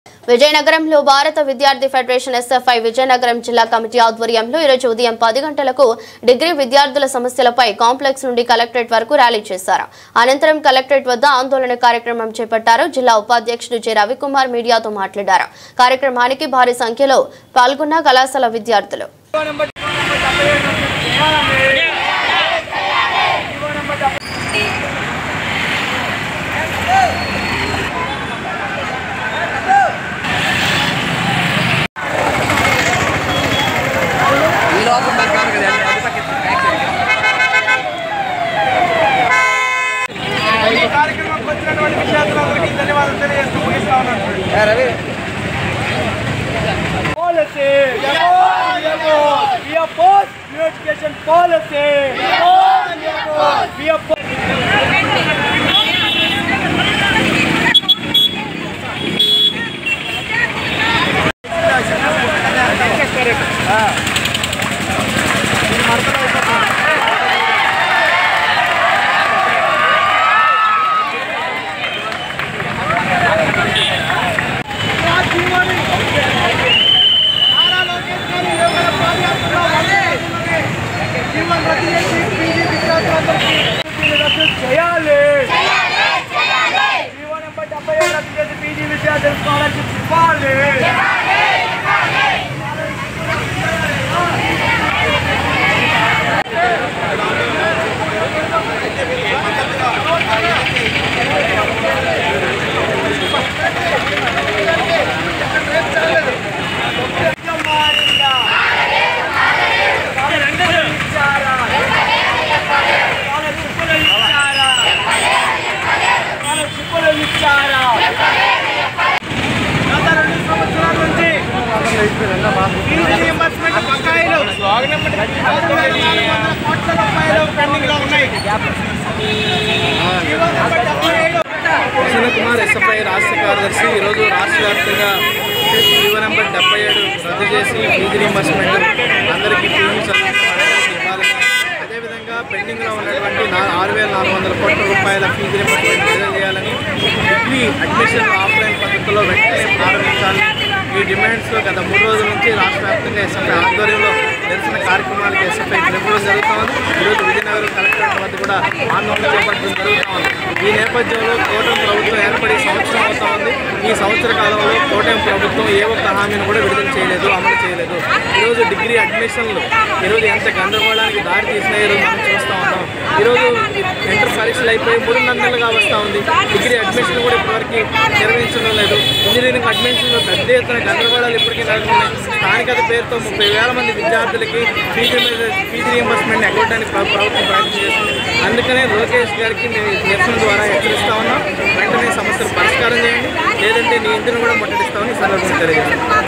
విజయనగరంలో భారత విద్యార్థి ఫెడరేషన్ ఎస్ఎఫ్ఐ విజయనగరం జిల్లా కమిటీ ఆధ్వర్యంలో ఈరోజు ఉదయం 10 గంటలకు డిగ్రీ విద్యార్థుల సమస్యలపై కాంప్లెక్స్ నుండి కలెక్టరేట్ వరకు ర్యాలీ చేశారు. అనంతరం కలెక్టరేట్ వద్ద ఆందోళన కార్యక్రమం చేపట్టారు. జిల్లా ఉపాధ్యక్షుడు జె రవికుమార్ మీడియాతో మాట్లాడారు. కార్యక్రమానికి భారీ సంఖ్యలో పాల్గొన్న కళాశాల విద్యార్థులు education policy. కుమార్ ఎస్ఎఫ్ఐ రాష్ట్ర కార్యదర్శి ఈరోజు రాష్ట్ర వ్యాప్తంగా జీవో నెంబర్ 77 రద్దు చేసి ఫీజు రీయింబర్స్మెంట్ అందరికీ ఫీజు ఇవ్వాలని, అదేవిధంగా పెండింగ్లో ఉన్నటువంటి 6,400 కోట్ల రూపాయల ఫీజు రీయింబర్స్మెంట్ విడుదల చేయాలని, డిగ్రీ అడ్మిషన్ ఆఫ్లైన్ పద్ధతిలో వెంటనే ప్రారంభించాలని ఈ డిమాండ్స్లో గత 3 రోజుల నుంచి రాష్ట్ర వ్యాప్తంగా ఎస్ఎఫ్ఐ ఆధ్వర్యంలో నిరసన కార్యక్రమాలకు ఎస్ఎఫ్ఐ పిలుపుకోవడం జరుగుతోంది. ఈరోజు విజయనగరం కలెక్టరేట్ వద్ద కూడా ఆందోళన చేపట్టడం జరుగుతోంది. ఈ నేపథ్యంలో కూటమి ప్రభుత్వం ఏర్పడి సంవత్సరం అవుతా ఉంది. ఈ సంవత్సర కాలంలో కూటమి ప్రభుత్వం ఏ ఒక్క హామీని కూడా విడుదల చేయలేదు, అమలు చేయలేదు. ఈరోజు డిగ్రీ అడ్మిషన్లు ఈరోజు ఎంత గందరగోళానికి దారి తీసినా ఈరోజు మనం చూస్తూ ఉన్నాం. ఈరోజు ఇంటర్ పరీక్షలు అయిపోయి 3 నెలలుగా వస్తూ ఉంది. డిగ్రీ అడ్మిషన్ కూడా ఇప్పటివరకు నిర్వహించడం లేదు. ఇంజనీరింగ్ అడ్మిషన్లో పెద్ద ఎత్తున గందరగోళాలు ఇప్పటికీ నెలకొన్నాయి. స్థానికత పేరుతో 30,000 మంది విద్యార్థులకి ఫీజు రీయింబర్స్మెంట్ ఎగ్గొట్టడానికి ప్రభుత్వం ప్రయత్నం చేస్తుంది. అందుకనే లోకేష్ గారికి నిరసన ద్వారా హెచ్చరిస్తా ఉన్నాం. వెంటనే సమస్యలు పరిష్కారం చేయండి, లేదంటే నీ ఇంటిని కూడా ముట్టడిస్తామని ఈ సందర్భంగా తెలియజేస్తాం.